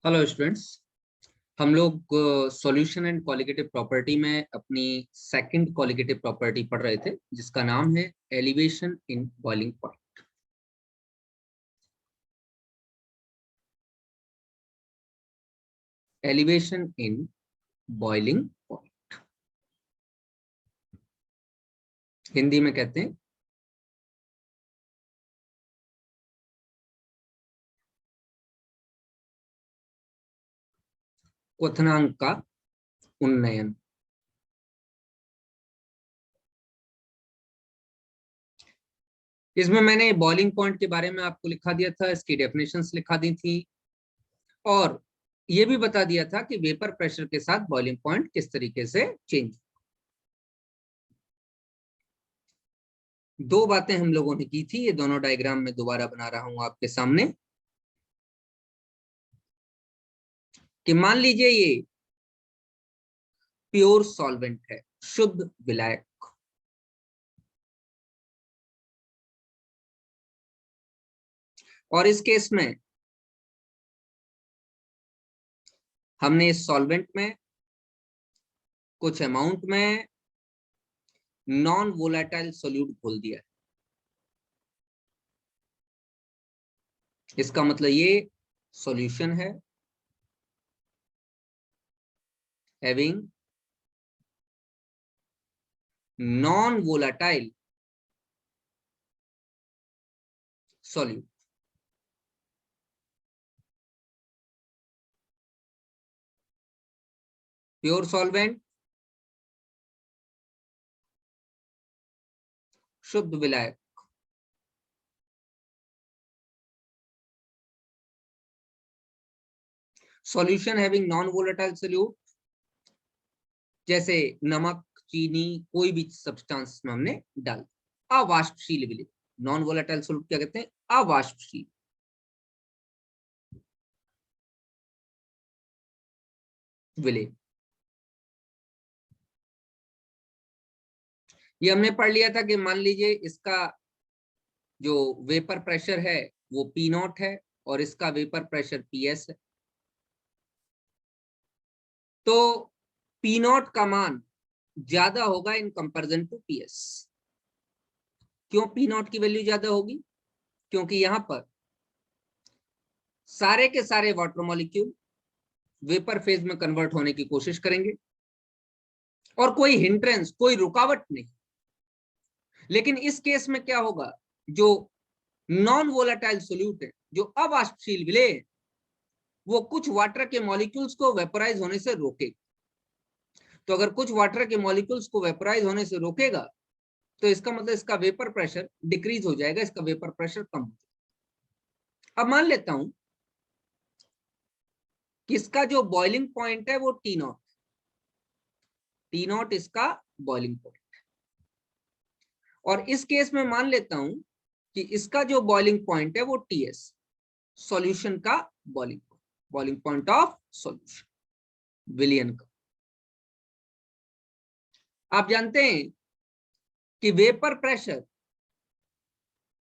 Hello students. हम लोग solution and qualitative property में अपनी सेकंड क्वालिटेटिव प्रॉपर्टी पढ़ रहे थे जिसका नाम है elevation in boiling point. Elevation in boiling point Hindi में कहते हैं क्वथनांक का उन्नयन। इसमें मैंने बॉइलिंग पॉइंट के बारे में आपको लिखा दिया था, इसकी डेफिनेशंस लिखा दी थी और ये भी बता दिया था कि वेपर प्रेशर के साथ बॉइलिंग पॉइंट किस तरीके से चेंज। दो बातें हम लोगों ने की थी, ये दोनों डायग्राम में दोबारा बना रहा हूं आपके सामने कि मान लीजिए ये प्योर सॉल्वेंट है, शुद्ध विलायक, और इस केस में हमने इस सॉल्वेंट में कुछ अमाउंट में नॉन वोलेटाइल सोल्यूट घोल दिया है। इसका मतलब ये सॉल्यूशन है having non volatile solute. Pure solvent, शुद्ध विलायक। Solution having non volatile solute, जैसे नमक, चीनी, कोई भी सब्सटेंस में हमने डाल, अवाष्पशील विलेय। नॉन वोलेटाइल सोल्यूट क्या कहते हैं? अवाष्पशील विलेय। ये हमने पढ़ लिया था कि मान लीजिए इसका जो वेपर प्रेशर है वो पी नॉट है और इसका वेपर प्रेशर पी एस है। तो पी नॉट का मान ज्यादा होगा in comparison to P S. क्यों पी नॉट की वैल्यू ज्यादा होगी? क्योंकि यहां पर सारे के सारे वाटर मॉलिक्यूल वेपर फेज में कन्वर्ट होने की कोशिश करेंगे और कोई हिंड्रेंस, कोई रुकावट नहीं। लेकिन इस केस में क्या होगा, जो नॉन वोलेटाइल सोल्यूट है, जो अवाष्पशील विलेय है, वो कुछ वाटर के मॉलिक्यूल्स को वेपोराइज होने से रोकेगा। तो अगर कुछ वाटर के मॉलिक्यूल्स को वेपोराइज होने से रोकेगा तो इसका मतलब इसका वेपर प्रेशर डिक्रीज हो जाएगा, इसका वेपर प्रेशर कम हो जाएगा। अब मान लेता हूं कि इसका जो बॉइलिंग पॉइंट है वो टी नॉट, टी नॉट इसका बॉइलिंग पॉइंट, और इस केस में मान लेता हूं कि इसका जो बॉइलिंग पॉइंट है वो टी एस, सॉल्यूशन का boiling point, boiling point of solution विलियन का। आप जानते हैं कि वेपर प्रेशर,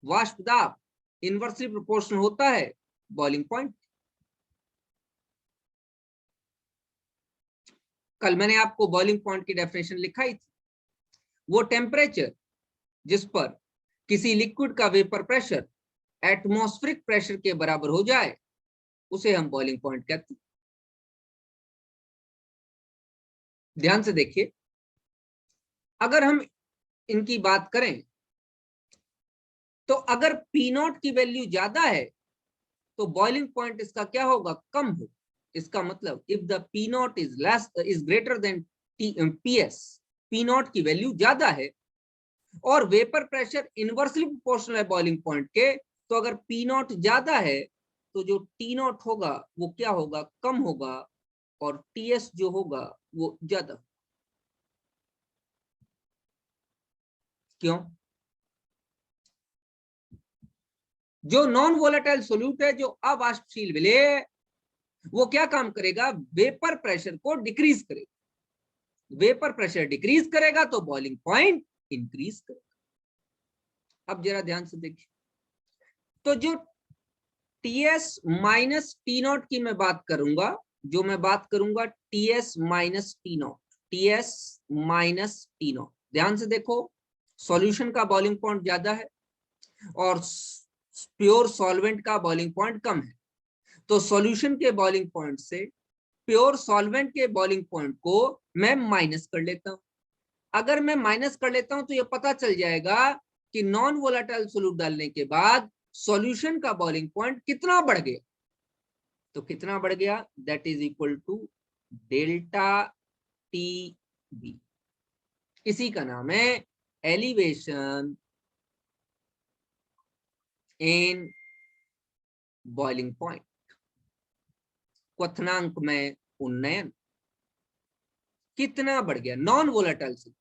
वाष्प दाब इनवर्सली प्रोपोर्शनल होता है बॉइलिंग पॉइंट। कल मैंने आपको बॉइलिंग पॉइंट की डेफिनेशन लिखाई थी। वो टेम्परेचर जिस पर किसी लिक्विड का वेपर प्रेशर एटमॉस्फेरिक प्रेशर के बराबर हो जाए उसे हम बॉइलिंग पॉइंट कहते हैं। ध्यान से देखिए, अगर हम इनकी बात करें तो अगर पी नॉट की वैल्यू ज्यादा है तो बॉइलिंग पॉइंट इसका क्या होगा? कम हो। इसका मतलब if the P not is less is greater than P S, P naught की वैल्यू ज्यादा है और वेपर प्रेशर इनवर्सली प्रोपोर्शनल है बॉइलिंग पॉइंट के, तो अगर पी नॉट ज्यादा है तो जो टी नॉट होगा वो क्या होगा? कम होगा, और टी एस जो होगा वो ज्यादा। क्यों? जो नॉन वोलेटाइल सोल्यूट है, जो अवाष्पशील विलेय, वो क्या काम करेगा? वेपर प्रेशर को डिक्रीज करेगा। वेपर प्रेशर डिक्रीज करेगा तो बॉइलिंग पॉइंट इंक्रीज करेगा। अब जरा ध्यान से देखिए, तो जो टीएस माइनस टी नॉट की मैं बात करूंगा, जो मैं बात करूंगा TS minus T naught, TS minus T naught. ध्यान से देखो, सॉल्यूशन का बॉइलिंग पॉइंट ज्यादा है और प्योर सॉल्वेंट का बॉइलिंग पॉइंट कम है, तो सॉल्यूशन के बॉइलिंग पॉइंट से प्योर सॉल्वेंट के बॉइलिंग पॉइंट को मैं माइनस कर लेता हूं। अगर मैं माइनस कर लेता हूं तो ये पता चल जाएगा कि नॉन वोलेटाइल सोल्यूट डालने के बाद सॉल्यूशन का बॉइलिंग पॉइंट कितना बढ़ गया। तो कितना बढ़ गया, that is equal to delta T B. इसी का नाम है एलिवेशन इन बॉइलिंग पॉइंट, क्वथनांक में उन्नयन कितना बढ़ गया नॉन वोलेटाइल से।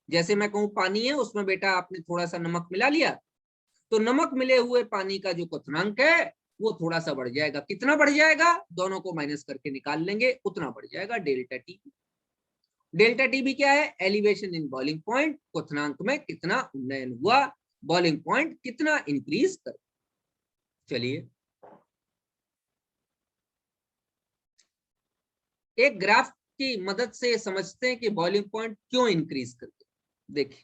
जैसे मैं कहूं पानी है, उसमें बेटा आपने थोड़ा सा नमक मिला लिया, तो नमक मिले हुए पानी का जो क्वथनांक है वो थोड़ा सा बढ़ जाएगा। कितना बढ़ जाएगा, दोनों को माइनस करके निकाल लेंगे, उतना बढ़ जाएगा डेल्टा टी। डेल्टा टी भी क्या है, एलिवेशन इन बॉइलिंग पॉइंट, क्वथनांक में कितना उन्नयन हुआ, बॉइलिंग पॉइंट कितना इंक्रीज कर। चलिए एक ग्राफ की मदद से समझते हैं कि बॉइलिंग पॉइंट क्यों इंक्रीज करते। देखिए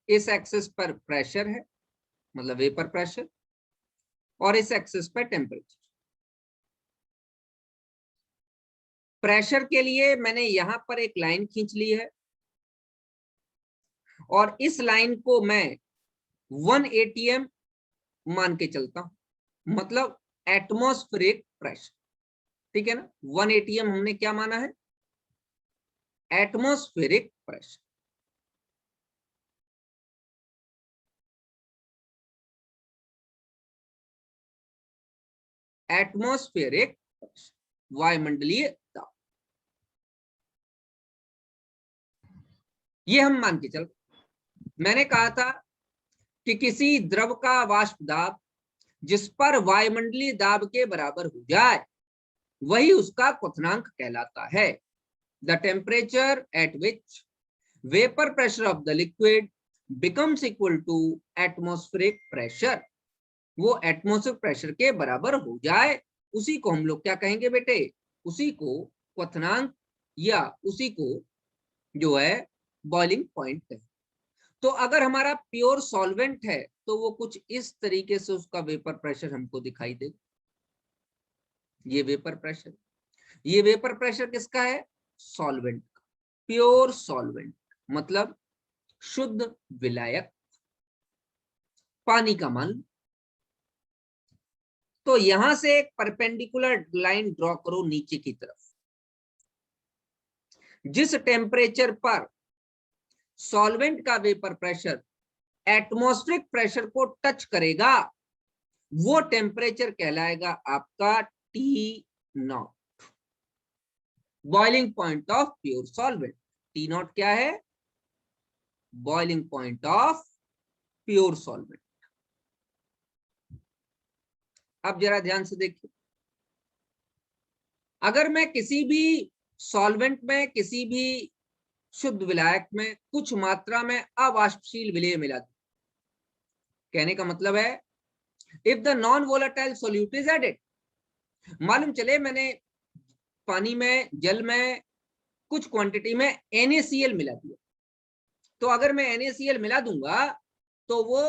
इस एक्सिस पर प्रेशर है, मतलब वेपर प्रेशर, और इस एक्सिस पर टेम्परेचर। प्रेशर के लिए मैंने यहां पर एक लाइन खींच ली है और इस लाइन को मैं 1 atm मान के चलता हूं, मतलब एटमॉस्फेरिक प्रेशर। ठीक है ना, 1 atm हमने क्या माना है, एटमॉस्फेरिक प्रेशर। एटमॉस्फेरिक प्रेशर, वायुमंडलीय दाब, ये हम मान के चल। मैंने कहा था कि किसी द्रव का वाष्प दाब जिस पर वायुमंडलीय दाब के बराबर हो जाए वही उसका क्वथनांक कहलाता है। The temperature at which vapour pressure of the liquid becomes equal to atmospheric pressure, वो एटमॉस्फेरिक प्रेशर के बराबर हो जाए, उसी को हम लोग क्या कहेंगे बेटे, उसी को क्वथनांक या उसी को जो है बॉइलिंग पॉइंट कहें। तो अगर हमारा प्योर सॉल्वेंट है तो वो कुछ इस तरीके से उसका वेपर प्रेशर हमको दिखाई दे। ये वेपर प्रेशर, ये वेपर प्रेशर किसका है, सॉल्वेंट का, प्योर सॉल्वेंट मतलब शुद्ध विलायक, पानी का मान लो। तो यहां से एक परपेंडिकुलर लाइन ड्रॉ करो नीचे की तरफ। जिस टेम्परेचर पर सॉल्वेंट का वेपर प्रेशर एटमॉस्फेरिक प्रेशर को टच करेगा वो टेम्परेचर कहलाएगा आपका T not, boiling point of pure solvent. T not क्या है, boiling point of pure solvent. अब जरा ध्यान से देखिए, अगर मैं किसी भी सॉल्वेंट में, किसी भी शुद्ध विलायक में कुछ मात्रा में अवाष्पशील विलेय मिला दूं, कहने का मतलब है if the non volatile solute is added, मालूम चले मैंने पानी में, जल में कुछ क्वांटिटी में NaCl मिला दिया, तो अगर मैं NaCl मिला दूंगा तो वो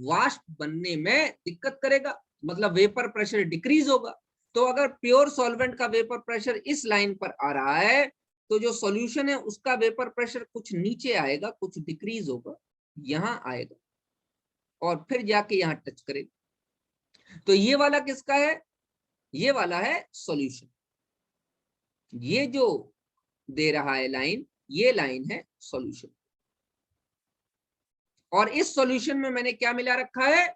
वाष्प बनने में दिक्कत करेगा, मतलब वेपर प्रेशर डिक्रीज होगा। तो अगर प्योर सॉल्वेंट का वेपर प्रेशर इस लाइन पर आ रहा है तो जो सॉल्यूशन है उसका वेपर प्रेशर कुछ नीचे आएगा, कुछ डिक्रीज होगा, यहां आएगा और फिर जाके यहां टच करेगा। तो ये वाला किसका है, ये वाला है सॉल्यूशन। ये जो दे रहा है लाइन, ये लाइन है सॉल्यूशन, और इस सॉल्यूशन में मैंने क्या मिला रखा है,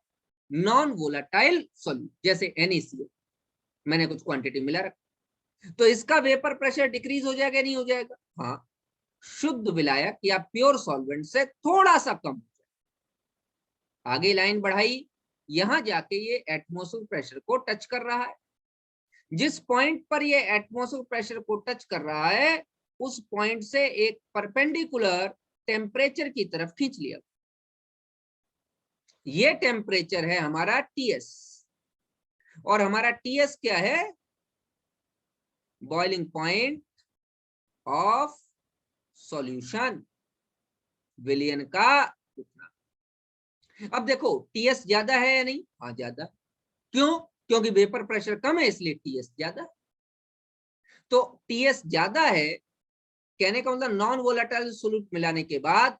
नॉन वोलेटाइल सॉल्यूट, जैसे NaCl मैंने कुछ क्वांटिटी मिला रखा। तो इसका वेपर प्रेशर डिक्रीज हो जाएगा, नहीं हो जाएगा, हाँ, शुद्ध विलायक या प्योर सॉल्वेंट से थोड़ा सा कम हो जाएगा। आगे लाइन बढ़ाई, यहां जाके ये एटमॉस्फेरिक प्रेशर को टच कर रहा है। जिस पॉइंट पर ये एटमॉस्फेरिक प्रेशर को टच कर रहा है उस पॉइंट से एक परपेंडिकुलर टेम्परेचर की तरफ खींच लिया। ये टेम्परेचर है हमारा टीएस, और हमारा टीएस क्या है? बॉइलिंग पॉइंट ऑफ सॉल्यूशन, विलयन का उठना। अब देखो टीएस ज्यादा है या नहीं? हाँ ज्यादा। क्यों? क्योंकि वेपर प्रेशर कम है इसलिए टीएस ज्यादा। तो टीएस ज्यादा है कहने का मतलब नॉन वोलेटाइल सोल्यूट मिलाने के बाद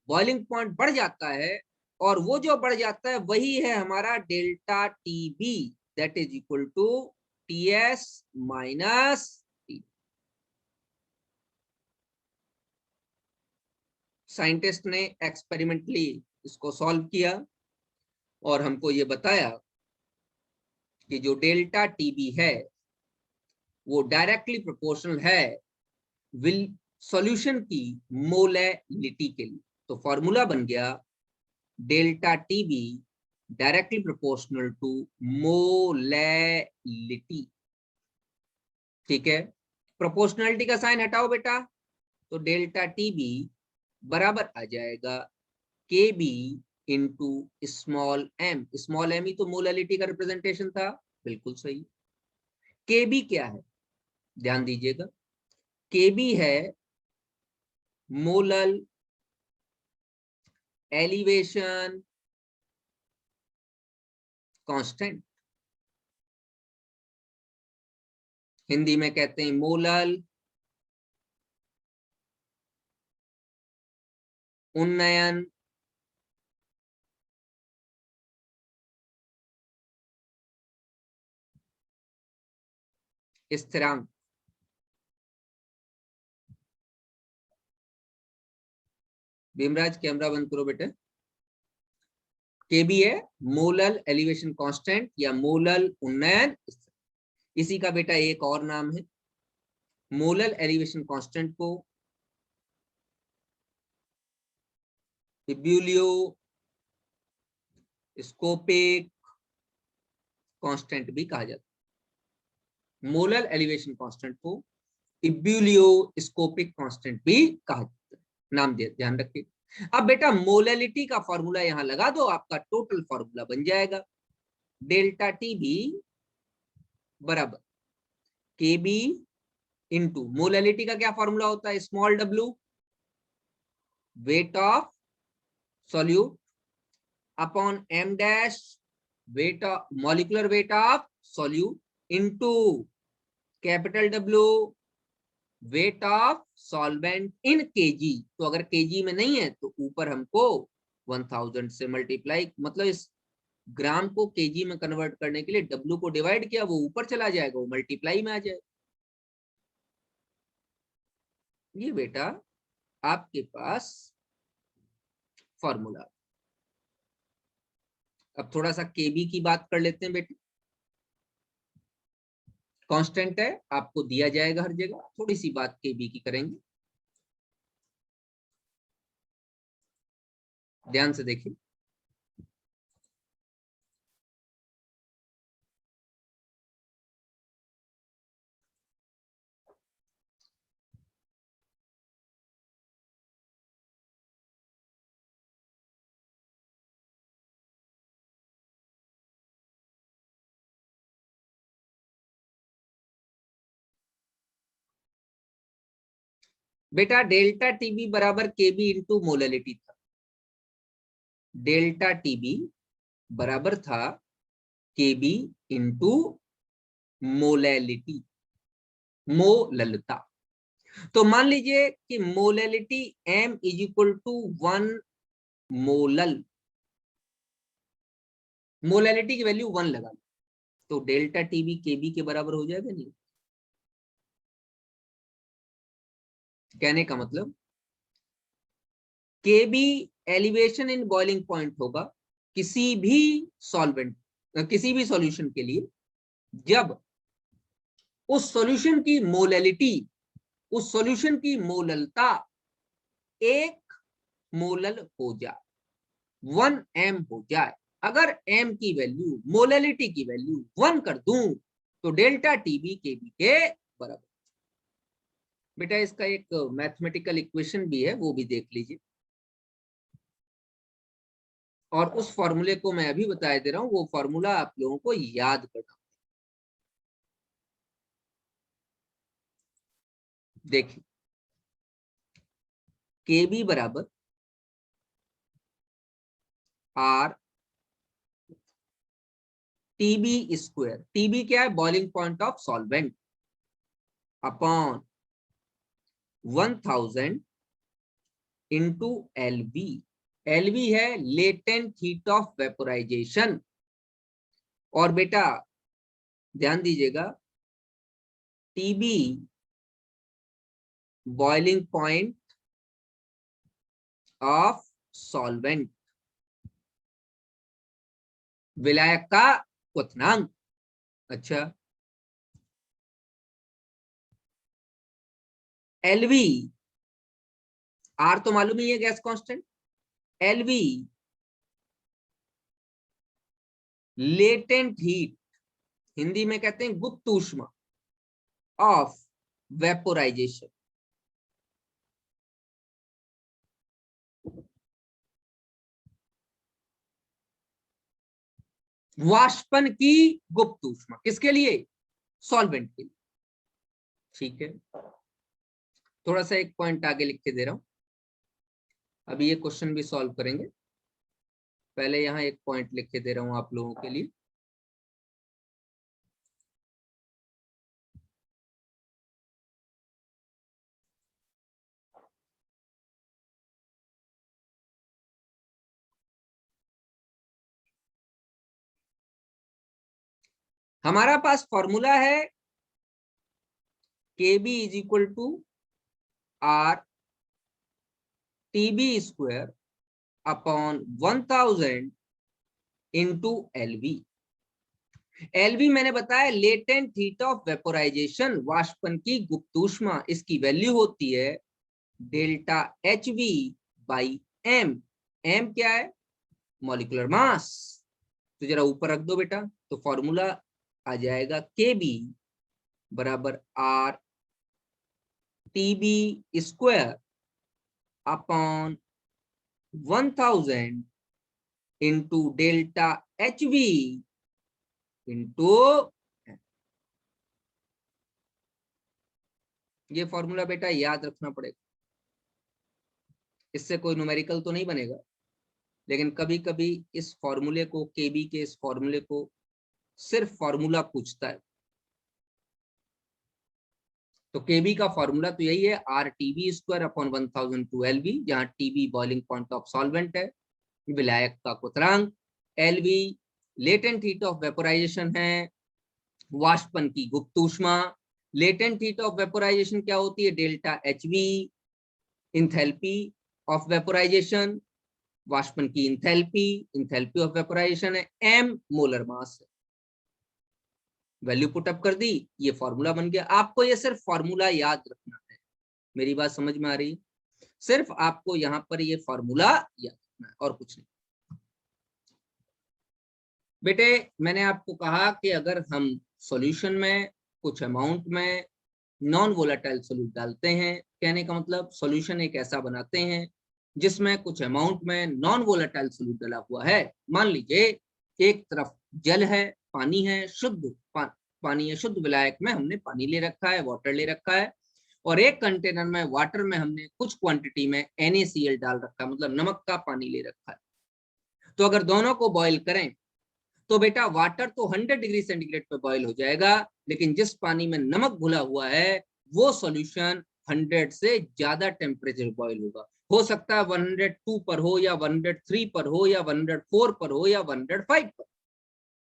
बॉइलिंग पॉइंट बढ़ जाता है, और वो जो बढ़ जाता है वही है हमारा delta TB, that is equal to TS minus T. Scientist ने एक्सपेरिमेंटली इसको सॉल्व किया और हमको ये बताया कि जो डेल्टा टीबी है वो डायरेक्टली प्रोपोर्शनल है विल सॉल्यूशन की मोलैलिटी के लिए। तो फॉर्मूला बन गया delta TB directly proportional to molality. ठीक है, प्रोपोर्शनलिटी का साइन हटाओ बेटा, तो डेल्टा टीबी बराबर आ जाएगा K B into small M. Small M ही तो मोलैलिटी का रिप्रेजेंटेशन था, बिल्कुल सही। के बी क्या है? ध्यान दीजिएगा, के बी है मोलल एलिवेशन कांस्टेंट, हिंदी में कहते हैं मोलल उन्नयन स्थिरांक। भीमराज कैमरा बंद करो बेटे। केबी है मोलल एलिवेशन कांस्टेंट या मोलल उन्नयन, इसी का बेटा एक और नाम है। मोलल एलिवेशन कांस्टेंट को इब्यूलियो स्कोपिक कांस्टेंट भी कहा जाता है। मोलल एलिवेशन कांस्टेंट को इब्यूलियो स्कोपिक कांस्टेंट भी कहा जाता है। नाम ध्यान रखिए। अब बेटा मोलैलिटी का फॉर्मूला यहां लगा दो, आपका टोटल फॉर्मूला बन जाएगा डेल्टा टी बी बराबर के बी इंटू मोलैलिटी का क्या फॉर्मूला होता है? Small W weight of solute upon M dash weight of molecular weight of solute into capital W weight of solvent in kg. तो अगर केजी में नहीं है तो ऊपर हमको 1000 से मल्टीप्लाई, मतलब इस ग्राम को केजी में कन्वर्ट करने के लिए डब्ल्यू को डिवाइड किया, वो ऊपर चला जाएगा, वो मल्टीप्लाई में आ जाएगा। ये बेटा आपके पास फॉर्मूला। अब थोड़ा सा केबी की बात कर लेते हैं बेटे। कांस्टेंट है, आपको दिया जाएगा हर जगह, थोड़ी सी बात केबी की करेंगे, ध्यान से देखिए। बेटा डेल्टा टीबी बराबर केबी इंटू मोलैलिटी था। डेल्टा टीबी बराबर था केबी इंटू मोलैलिटी, मोललता। तो मान लीजिए कि molality m is equal to 1 molal, molality की वैल्यू 1 लगा, तो डेल्टा टीबी केबी के बराबर हो जाएगा नहीं? कहने का मतलब केबी एलिवेशन इन बॉइलिंग पॉइंट होगा किसी भी सॉल्वेंट, किसी भी सॉल्यूशन के लिए, जब उस सॉल्यूशन की मोलैलिटी, उस सॉल्यूशन की मोललता 1 मोलल हो जाए, 1 m हो जाए। अगर m की वैल्यू, मोलैलिटी की वैल्यू 1 कर दूं तो डेल्टा टीबी केबी के बराबर। बेटा इसका एक मैथमेटिकल इक्वेशन भी है, वो भी देख लीजिए, और उस फॉर्मूले को मैं अभी बता दे रहा हूं, वो फॉर्मूला आप लोगों को याद करना। देखिए केबी बराबर आर टीबी स्क्वायर, टीबी क्या है, boiling point of solvent, upon 1000 into LV. LV है लेटेंट हीट ऑफ वेपोराइजेशन। और बेटा ध्यान दीजिएगा, TB boiling point of solvent, विलायक का क्वथनांक। अच्छा, एलवी, आर तो मालूम ही है gas constant, LV latent heat, Hindi में कहते हैं गुप्त ऊष्मा ऑफ वेपोराइजेशन। वाष्पन की गुप्त ऊष्मा, किसके लिए, सॉल्वेंट के लिए। ठीक है, थोड़ा सा एक पॉइंट आगे लिख के दे रहा हूं, अभी ये क्वेश्चन भी सॉल्व करेंगे, पहले यहां एक पॉइंट लिख के दे रहा हूं आप लोगों के लिए। हमारा पास फॉर्मूला है KB is equal to R TB square upon 1000 into LV. LV मैंने बताया लेटेंट हीट ऑफ वेपोराइजेशन, वाष्पन की गुप्त ऊष्मा, इसकी वैल्यू होती है delta H V by M. M क्या है, मॉलिक्यूलर मास। तो जरा ऊपर रख दो बेटा, तो फॉर्मूला आ जाएगा के बी बराबर R TB square upon 1000 into delta H we into, ये फॉर्मूला बेटा याद रखना पड़ेगा, इससे कोई न्यूमेरिकल तो नहीं बनेगा, लेकिन कभी कभी इस फॉर्मूले को, केबी के इस फॉर्मूले को सिर्फ फॉर्मूला पूछता है। तो केबी का फॉर्मूला तो यही है, R TB square upon 1000 to L V, जहां T B boiling point of solvent है, विलायक का क्वथनांक, L V latent heat of vaporisation है, वाष्पन की गुप्त ऊष्मा। लेटेंट हीट ऑफ वेपोराइजेशन क्या होती है, delta H we, enthalpy of vaporisation, वाष्पन की इंथैल्पी, इंथैल्पी ऑफ वेपोराइजेशन है, एम मोलर मास है। वैल्यू पुट अप कर दी, ये फॉर्मूला बन गया। आपको ये सिर्फ फॉर्मूला याद रखना है, मेरी बात समझ में आ रही है, सिर्फ आपको यहां पर ये फॉर्मूला याद रखना है और कुछ नहीं। बेटे मैंने आपको कहा कि अगर हम सॉल्यूशन में कुछ अमाउंट में नॉन वोलेटाइल सोल्यूट डालते हैं, कहने का मतलब सॉल्यूशन एक ऐसा बनाते हैं जिसमें कुछ अमाउंट में नॉन वोलेटाइल सोल्यूट डाला हुआ है। मान लीजिए एक तरफ जल है, पानी है, शुद्ध पानी है, शुद्ध विलायक में हमने पानी ले रखा है, वाटर ले रखा है, और एक कंटेनर में वाटर में हमने कुछ क्वांटिटी में NaCl डाल रखा है, मतलब नमक का पानी ले रखा है। तो अगर दोनों को बॉईल करें तो बेटा वाटर तो 100 डिग्री सेंटीग्रेड पे बॉईल हो जाएगा, लेकिन जिस पानी में नमक घुला हुआ है वो सॉल्यूशन 100 से ज्यादा टेम्परेचर बॉईल होगा। हो सकता है 102 पर हो, या 103 पर हो, या 104 पर हो, या 105 पर,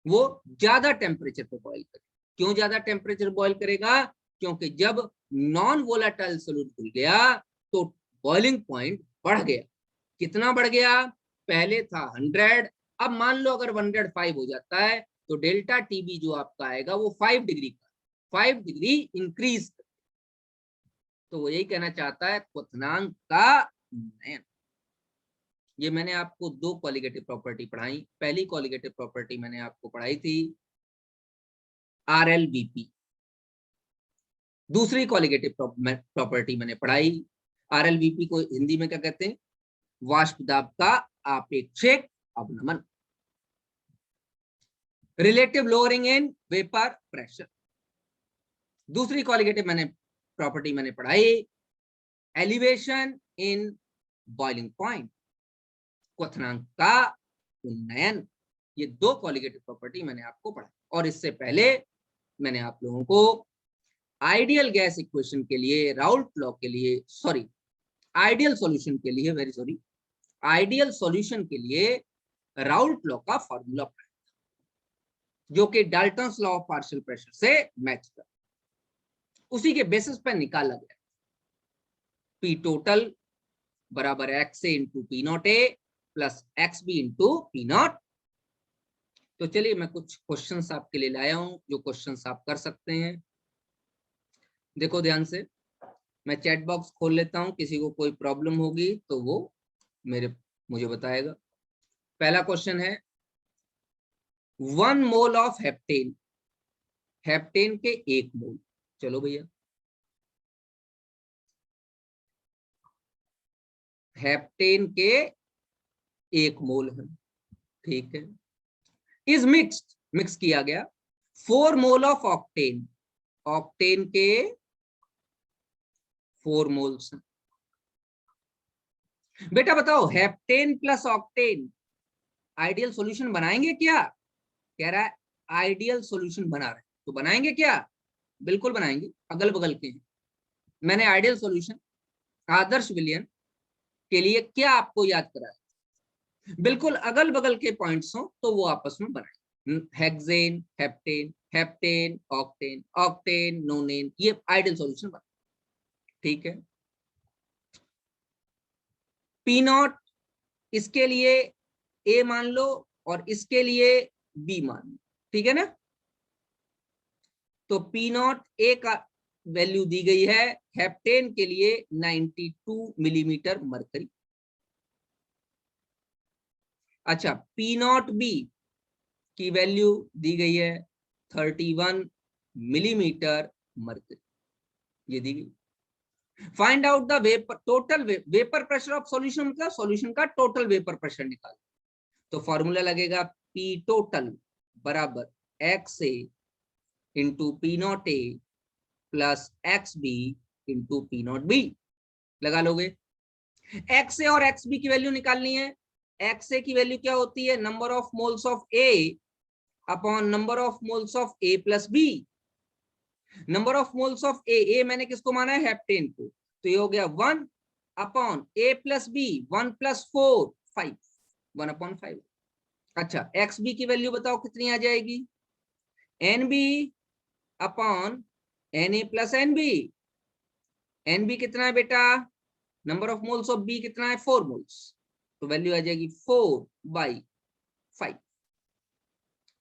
वो ज्यादा टेम्परेचर पे बॉईल करेगा। क्यों ज्यादा टेम्परेचर बॉईल करेगा, क्योंकि जब नॉन वोलेटाइल सॉल्यूट घुल गया तो बॉइलिंग पॉइंट बढ़ गया। कितना बढ़ गया, पहले था 100, अब मान लो अगर 105 हो जाता है तो डेल्टा टीबी जो आपका आएगा वो 5 डिग्री का, 5 डिग्री इंक्रीज। तो वो यही कहना चाहता है क्वथनांक का नयन। ये मैंने आपको दो कॉलिगेटिव प्रॉपर्टी पढ़ाई। पहली कॉलिगेटिव प्रॉपर्टी मैंने आपको पढ़ाई थी RLBP, दूसरी कॉलिगेटिव प्रॉपर्टी मैंने पढ़ाई RLBP को हिंदी में क्या कहते हैं, वाष्प दाब का आपेक्षिक अवनमन, relative lowering in vapour pressure. दूसरी कॉलिगेटिव प्रॉपर्टी मैंने पढ़ाई एलिवेशन इन बॉइलिंग पॉइंट, क्वथनांक का उन्नयन। ये दो कॉलिगेटिव प्रॉपर्टी मैंने आपको पढ़ाई। और इससे पहले मैंने आप लोगों को आइडियल गैस इक्वेशन के लिए, राउल्ट लॉ के लिए, सॉरी आइडियल सॉल्यूशन के लिए, वेरी सॉरी, आइडियल सॉल्यूशन के लिए राउल्ट लॉ का फॉर्मूला पढ़ा, जो कि Dalton's law of partial pressure से मैच कर, उसी के बेसिस पर निकाला गया। पी टोटल बराबर X A into P naught A plus X B into P naught. तो चलिए मैं कुछ क्वेश्चंस आपके लिए लाया हूं, जो क्वेश्चंस आप कर सकते हैं। देखो ध्यान से, मैं चैट बॉक्स खोल लेता हूं, किसी को कोई प्रॉब्लम होगी तो वो मुझे बताएगा। पहला क्वेश्चन है 1 मोल ऑफ हेप्टेन, हेप्टेन के 1 मोल। चलो भैया, हेप्टेन के 1 मोल है, ठीक है। इज मिक्स्ड, मिक्स किया गया 4 मोल ऑफ ऑक्टेन, ऑक्टेन के 4 मोल्स। बेटा बताओ heptane plus octane ideal solution बनाएंगे क्या? कह रहा है आइडियल सॉल्यूशन बना रहे, तो बनाएंगे क्या? बिल्कुल बनाएंगे, अगल बगल के हैं। मैंने आइडियल सॉल्यूशन आदर्श विलयन के लिए क्या आपको याद कराया? बिल्कुल अगल बगल के पॉइंट्स हो तो वो आपस में बनाए, hexane, heptane, heptane, octane, octane, नोनेन, ये आइडियल सॉल्यूशन बना, ठीक है। पी नॉट इसके लिए ए मान लो और इसके लिए बी मान लो, ठीक है ना। तो पी नॉट ए का वैल्यू दी गई है हेप्टेन के लिए 92 मिलीमीटर मरकरी। अच्छा, पी नॉट बी की वैल्यू दी गई है 31 मिलीमीटर मरकरी, ये दी गई। Find out the vapour total vapour pressure of solution, मतलब सॉल्यूशन का टोटल वेपर प्रेशर निकाल। तो फॉर्मूला लगेगा पी टोटल बराबर X A into P naught A plus X B into P naught B. लगा लोगे। एक्स ए और एक्स बी की वैल्यू निकालनी है। एक्स ए की वैल्यू क्या होती है? Number of moles of A upon number of moles of A plus B. Number of moles of A मैंने किसको माना है? हेप्टेन को। तो ये हो गया 1 अपॉन ए प्लस बी, 1 प्लस 4 5, 1 अपॉन 5। अच्छा, एक्स बी की वैल्यू बताओ कितनी आ जाएगी? N B upon N A plus N B. N B कितना है बेटा? Number of moles of B कितना है? 4 मोल्स। तो वैल्यू आ जाएगी 4/5।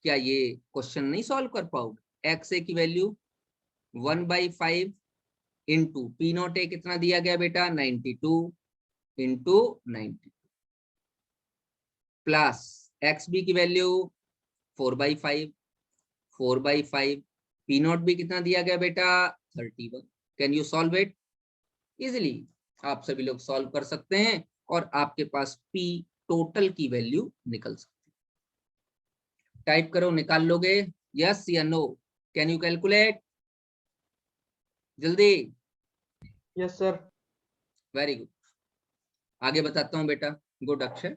क्या ये क्वेश्चन नहीं सॉल्व कर पाओगे? एक्स ए की वैल्यू 1/5 इंटू पी नॉट ए कितना दिया गया बेटा? 92 इंटू 92 प्लस एक्स बी की वैल्यू 4/5, 4/5 पी नॉट बी कितना दिया गया बेटा? 31। Can you solve it? Easily आप सभी लोग सॉल्व कर सकते हैं और आपके पास पी टोटल की वैल्यू निकल सकती है। टाइप करो, निकाल लोगे? यस या नो? कैन यू कैलकुलेट जल्दी? Yes sir. Very good. आगे बताता हूं बेटा। गुड अक्षय।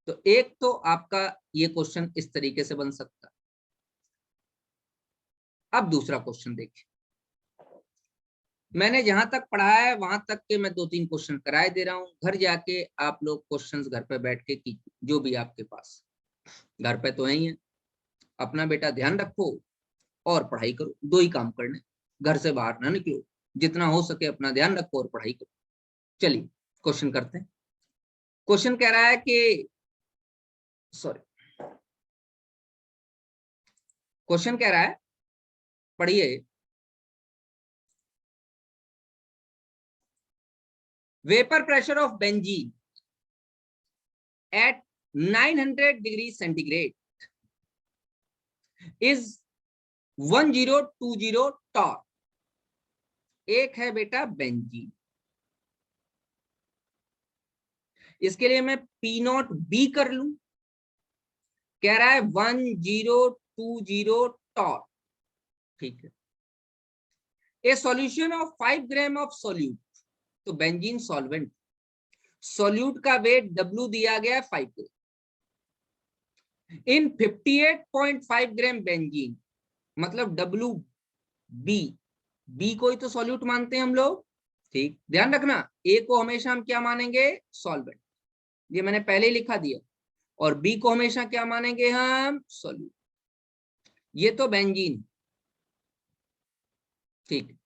तो एक तो आपका ये क्वेश्चन इस तरीके से बन सकता है। अब दूसरा क्वेश्चन देखिए, मैंने जहां तक पढ़ाया है वहां तक के मैं 2-3 क्वेश्चन कराए दे रहा हूं। घर जाके आप लोग क्वेश्चंस घर पे बैठ के कीजिए, जो भी आपके पास घर पे तो है ही है। अपना बेटा ध्यान रखो और पढ़ाई करो, दो ही काम करने, घर से बाहर ना निकलो, जितना हो सके अपना ध्यान रखो और पढ़ाई करो। चलिए क्वेश्चन करते हैं। क्वेश्चन कह रहा है कि सॉरी, क्वेश्चन कह रहा है, पढ़िए, vapour pressure of benzene at 900 degree centigrade is 1020 torr. एक है बेटा बेंजीन, इसके लिए मैं पी नॉट बी कर लूं, कह रहा है 1020 टॉर, ठीक है। ए solution of 5 gram of solute, तो बेंजीन सॉल्वेंट, सोल्यूट का वेट W दिया गया है 5 ग्राम, इन 58.5 ग्राम बेंजीन, मतलब बी को ही तो सॉल्यूट मानते हैं हम लोग, ठीक। ध्यान रखना ए को हमेशा हम क्या मानेंगे, सॉल्वेंट, ये मैंने पहले ही लिखा दिया, और बी को हमेशा क्या मानेंगे हम, सॉल्यूट। ये तो बेंजीन, ठीक।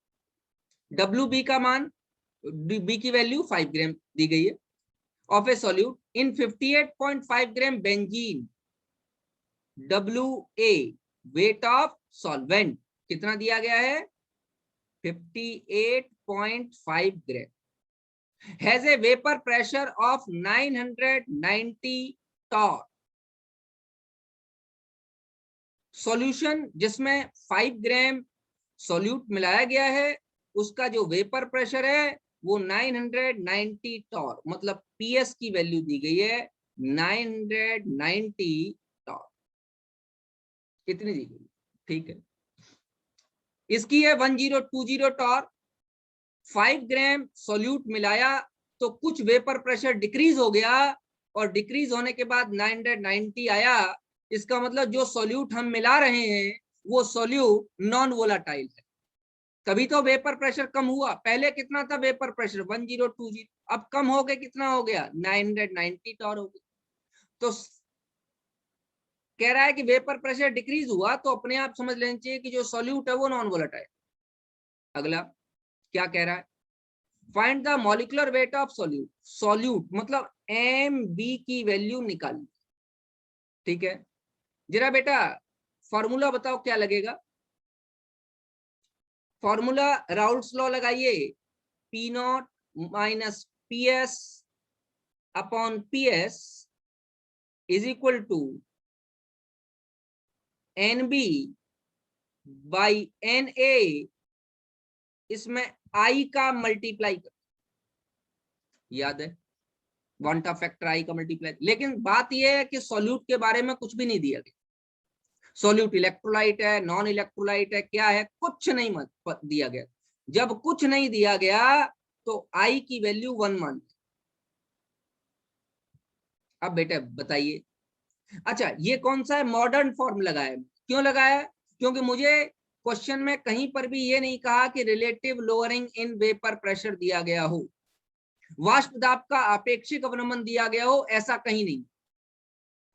WB का मान, बी की वैल्यू 5 ग्राम दी गई है, of A solute in 58.5 gram benzene, WA weight of solvent कितना दिया गया है, 58.5 gram, has a vapour pressure of 990 torr. Solution जिसमें 5 ग्राम सॉल्यूट मिलाया गया है, उसका जो वेपर प्रेशर है वो 990 टॉर, मतलब PS की वैल्यू दी गई है 990 टॉर, कितनी दी गई, ठीक है। इसकी है 1020 टॉर, 5 ग्राम सॉल्यूट मिलाया तो कुछ वेपर प्रेशर डिक्रीज हो गया, और डिक्रीज होने के बाद 990 आया, इसका मतलब जो सॉल्यूट हम मिला रहे हैं वो सॉल्यूट नॉन वोलाटाइल है, तभी तो वेपर प्रेशर कम हुआ। पहले कितना था वेपर प्रेशर, 1020, अब कम हो गया, कितना हो गया, 990 टॉर हो गया। तो कह रहा है कि वेपर प्रेशर डिक्रीज हुआ, तो अपने आप समझ लेना चाहिए कि जो सॉल्यूट है वो नॉन वोलेटाइल। अगला क्या कह रहा है, find the molecular weight of solute, solute मतलब MB की वैल्यू निकाली, ठीक है। जरा बेटा फॉर्मूला बताओ क्या लगेगा, फॉर्मूला राउल्ट्स लॉ लगाइए, P naught minus PS upon PS is equal to NB by NA, इसमें I का मल्टीप्लाई कर, याद है क्वांटा फैक्टर I का मल्टीप्लाई। लेकिन बात यह है कि सॉल्यूट के बारे में कुछ भी नहीं दिया गया, सॉल्यूट इलेक्ट्रोलाइट है, नॉन इलेक्ट्रोलाइट है, क्या है, कुछ नहीं दिया गया। जब कुछ नहीं दिया गया तो I की वैल्यू 1 मान। अब बेटा बताइए, अच्छा ये कौन सा है, मॉडर्न फॉर्म लगाया, क्यों लगाया, क्योंकि मुझे क्वेश्चन में कहीं पर भी ये नहीं कहा कि relative lowering in vapour pressure दिया गया हो, वाष्प दाब का अपेक्षिक अवनमन दिया गया हो, ऐसा कहीं नहीं।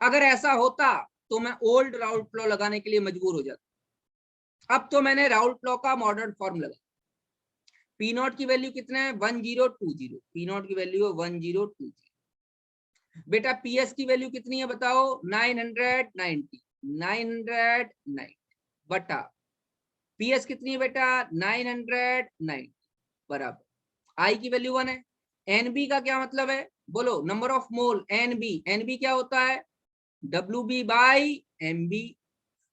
अगर ऐसा होता तो मैं ओल्ड राउल्ट लॉ लगाने के लिए मजबूर हो जाता, अब तो मैंने राउल्ट लॉ का मॉडर्न फॉर्म लगा। पी नॉट की वैल्यू कितना है, 1020, पी नॉट की वैल्यू है 1020। बेटा PS की वैल्यू कितनी है बताओ, 990 बटा PS कितनी है बेटा, 990 बराबर I की वैल्यू 1 है। NB का क्या मतलब है, बोलो, नंबर ऑफ मोल, NB क्या होता है, WB बाई MB,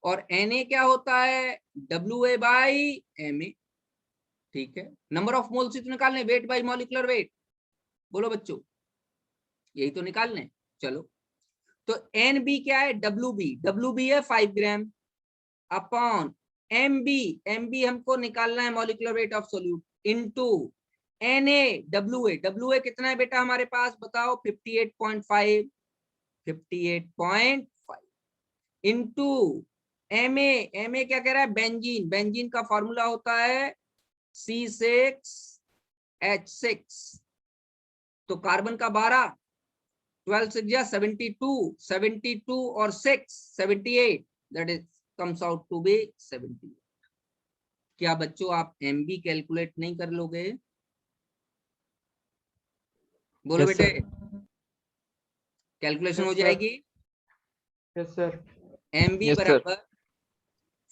और Na क्या होता है, WA बाई MA, ठीक है। नंबर ऑफ मोल्स तो निकालने, वेट बाई मॉलिक्यूलर वेट, बोलो बच्चों, यही तो निकालने। चलो तो NB क्या है, WB है 5 ग्राम अपॉन MB हमको निकालना है molecular weight of solute, into Na WA कितना है बेटा हमारे पास बताओ, 58.5 इनटू Ma क्या कह रहा है, बेंजीन का फॉर्मूला होता है C6H6, तो कार्बन का 12, 12 6 जा 72 और 6 78, that is comes out to be 70। क्या बच्चों आप MB कैलकुलेट नहीं कर लोगे, बोलो बेटे, कैलकुलेशन हो जाएगी। Yes sir. MB बराबर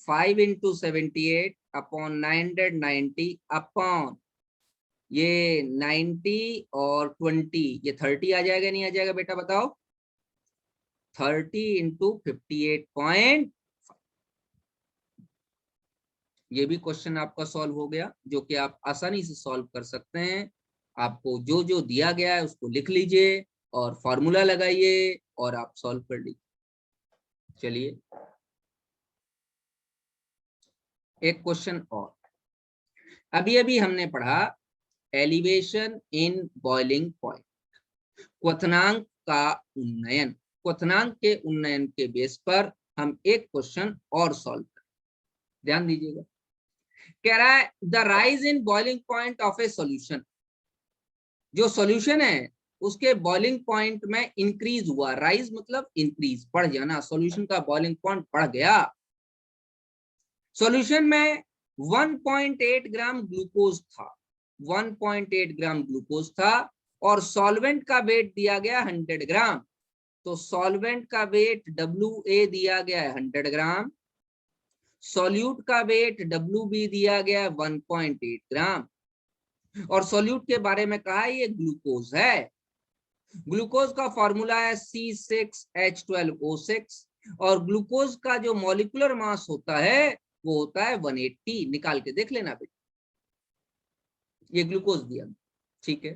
5 इंटू 78 अपॉन 990 अपॉन ये 90 और 20, ये 30 आ जाएगा नहीं आ जाएगा बेटा बताओ, 30 इंटू 58.5। ये भी क्वेश्चन आपका सॉल्व हो गया, जो कि आप आसानी से सॉल्व कर सकते हैं। आपको जो जो दिया गया है उसको लिख लीजिए और फॉर्मूला लगाइए और आप सॉल्व कर लीजिए। चलिए एक क्वेश्चन और। अभी अभी हमने पढ़ा एलिवेशन इन बॉइलिंग पॉइंट, क्वथनांक का उन्नयन। क्वथनांक के उन्नयन के बेस पर हम एक क्वेश्चन और सॉल्व करें, ध्यान दीजिएगा। कह रहा है the rise in boiling point of A solution, जो सॉल्यूशन है उसके बॉइलिंग पॉइंट में इंक्रीज हुआ। राइज मतलब इंक्रीज, बढ़ जाना। सॉल्यूशन का बॉइलिंग पॉइंट बढ़ गया। सॉल्यूशन में 1.8 ग्राम ग्लूकोज था, 1.8 ग्राम ग्लूकोज था, और सॉल्वेंट का वेट दिया गया 100 ग्राम। तो सॉल्वेंट का वेट WA दिया गया है 100 ग्राम, सॉल्यूट का वेट WB दिया गया है 1.8 ग्राम, और सॉल्यूट के बारे में कहा है ये ग्लूकोज है। ग्लूकोज का फॉर्मूला है C6H12O6, और ग्लूकोज का जो मॉलिक्यूलर मास होता है वो होता है 180। निकाल के देख लेना बेटा, ये ग्लूकोज दिया, ठीक है।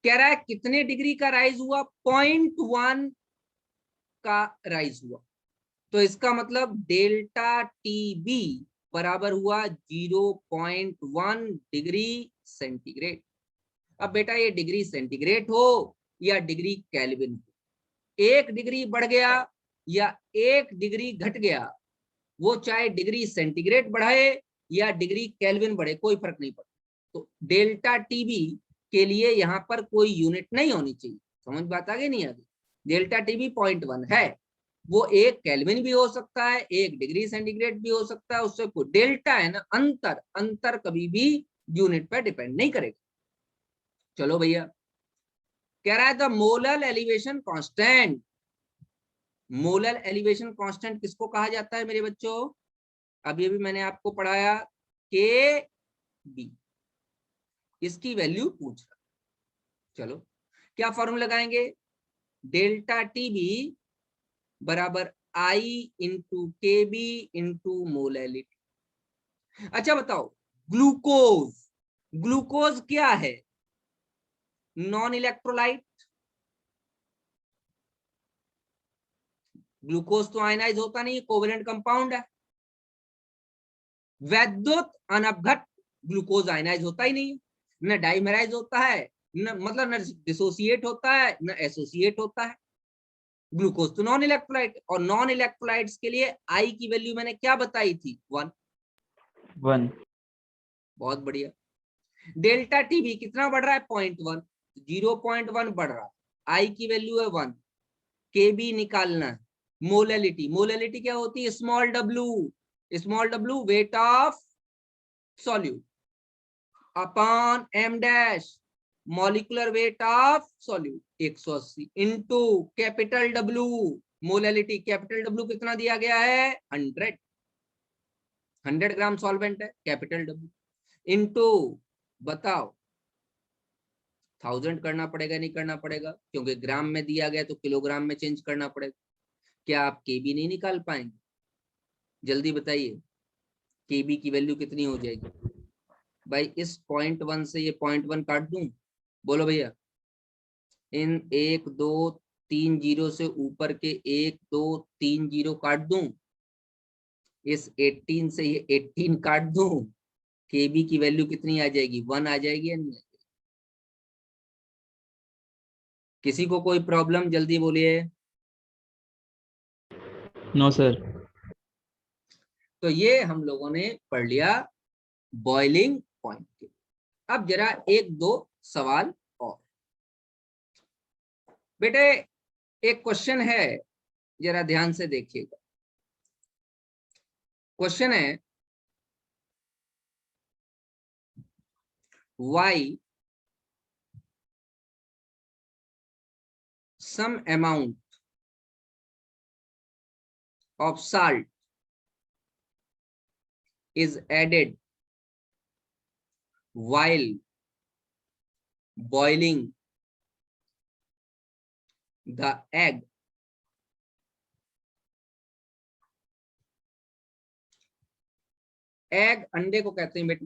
कह रहा है कितने डिग्री का राइज हुआ, 0.1 का राइज हुआ। तो इसका मतलब डेल्टा TB बराबर हुआ 0.1 डिग्री सेंटीग्रेड। अब बेटा ये डिग्री सेंटीग्रेड हो या डिग्री केल्विन हो, 1 डिग्री बढ़ गया या 1 डिग्री घट गया, वो चाहे डिग्री सेंटीग्रेड बढ़े या डिग्री केल्विन बढ़े, कोई फर्क नहीं पड़ता। तो डेल्टा TB के लिए यहाँ पर कोई यूनिट नहीं होनी चाहिए। समझ बात आगे नहीं आगे? डेल्टा TB 0.1 है, वो 1 केल्विन भी हो सकता है, 1 डिग्री सेंटीग्रेड भी हो सकता है। उससे कोई डेल्टा है ना, अंतर, अंतर कभी भी यूनिट पर डिपेंड नहीं करेगा। चलो भैया, कह रहा है the molar elevation constant. Molar elevation constant किसको कहा जाता है मेरे बच्चों? अभी अभी मैंने आपको पढ़ाया, KB। इसकी वैल्यू पूछ रहा। चलो क्या फॉर्मूला लगाएंगे? डेल्टा TB बराबर I into KB into molality. अच्छा बताओ, ग्लूकोज, ग्लूकोज क्या है? Non electrolyte. ग्लूकोज तो आयनाइज होता नहीं, कोवेलेंट कंपाउंड है। वैद्युत अनअपघट ग्लूकोज आयनाइज होता ही नहीं, न डाइमेराइज होता है, न मतलब न डिसोसिएट होता है, न एसोसिएट होता है। ग्लूकोज तो नॉन इलेक्ट्रोलाइट, और नॉन इलेक्ट्रोलाइट्स के लिए आई की वैल्यू मैंने क्या बताई थी? 1। बहुत बढ़िया। डेल्टा TB कितना बढ़ रहा है? 0.1, 0.1 बढ़ रहा है। आई की वैल्यू है 1, KB निकालना है। मोलैलिटी, मोलैलिटी क्या होती है? Small w wait of solute upon m dash molecular weight of solute 180 into capital W molality. Capital W कितना दिया गया है? 100 ग्राम सॉल्वेंट है, कैपिटल W इंटू, बताओ 1000 करना पड़ेगा नहीं करना पड़ेगा? क्योंकि ग्राम में दिया गया तो किलोग्राम में चेंज करना पड़ेगा। क्या आप KB नहीं निकाल पाएंगे? जल्दी बताइए, KB की वैल्यू कितनी हो जाएगी? भाई इस 0.1 से ये 0.1 काट दूं? बोलो भैया। इन 1 2 3 जीरो से ऊपर के 1 2 3 जीरो काट दूं? इस 18 से ये 18 काट दूं? KB की वैल्यू कितनी आ जाएगी? 1 आ जाएगी या नहीं? किसी को कोई प्रॉब्लम? जल्दी बोलिए। No sir. तो ये हम लोगों ने पढ़ लिया बॉइलिंग पॉइंट के। अब जरा एक दो सवाल और। बेटे एक क्वेश्चन है, जरा ध्यान से देखिएगा। क्वेश्चन है why some amount of salt is added while boiling the egg egg अंडे को कहते हैं बेटे।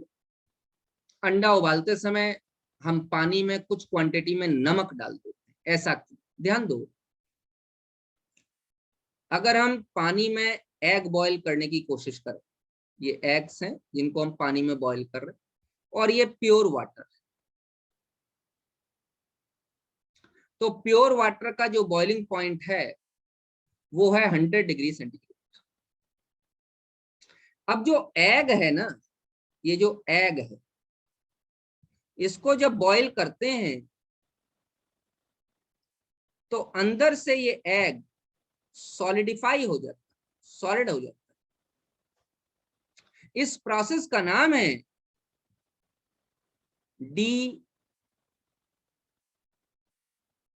अंडा उबालते समय हम पानी में कुछ क्वांटिटी में नमक डाल देते हैं, ऐसा क्यों? ध्यान दो, अगर हम पानी में एग बॉईल करने की कोशिश करें, ये एग्स हैं जिनको हम पानी में बॉईल कर रहे हैं, और ये प्योर वाटर, तो प्योर वाटर का जो बॉइलिंग पॉइंट है वो है 100 डिग्री सेंटीग्रेड। अब जो एग है ना, ये जो एग है, इसको जब बॉईल करते हैं तो अंदर से ये एग सॉलिडिफाई हो जाता है, सॉलिड हो जाता है। इस प्रोसेस का नाम है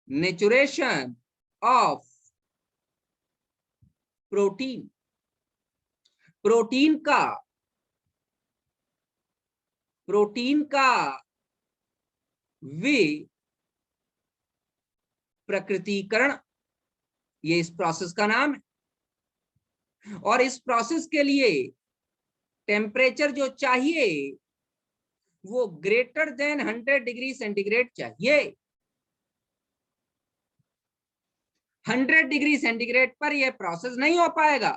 डीनेचुरेशन ऑफ प्रोटीन। प्रोटीन का विप्रकृतीकरण, ये इस प्रोसेस का नाम है। और इस प्रोसेस के लिए टेम्परेचर जो चाहिए वो ग्रेटर देन 100 डिग्री सेंटीग्रेड चाहिए। 100 डिग्री सेंटीग्रेड पर यह प्रोसेस नहीं हो पाएगा,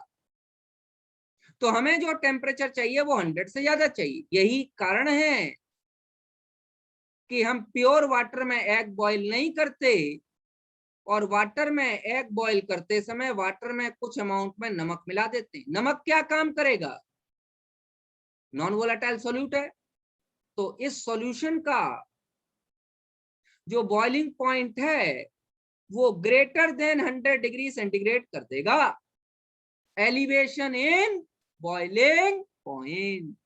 तो हमें जो टेम्परेचर चाहिए वो 100 से ज्यादा चाहिए। यही कारण है कि हम प्योर वाटर में एग बॉईल नहीं करते, और वाटर में एग बॉईल करते समय वाटर में कुछ अमाउंट में नमक मिला देते हैं। नमक क्या काम करेगा? नॉन वोलेटाइल सॉल्यूट है, तो इस सॉल्यूशन का जो बॉइलिंग पॉइंट है वो ग्रेटर देन 100 डिग्री सेंटीग्रेड कर देगा। Elevation in boiling point.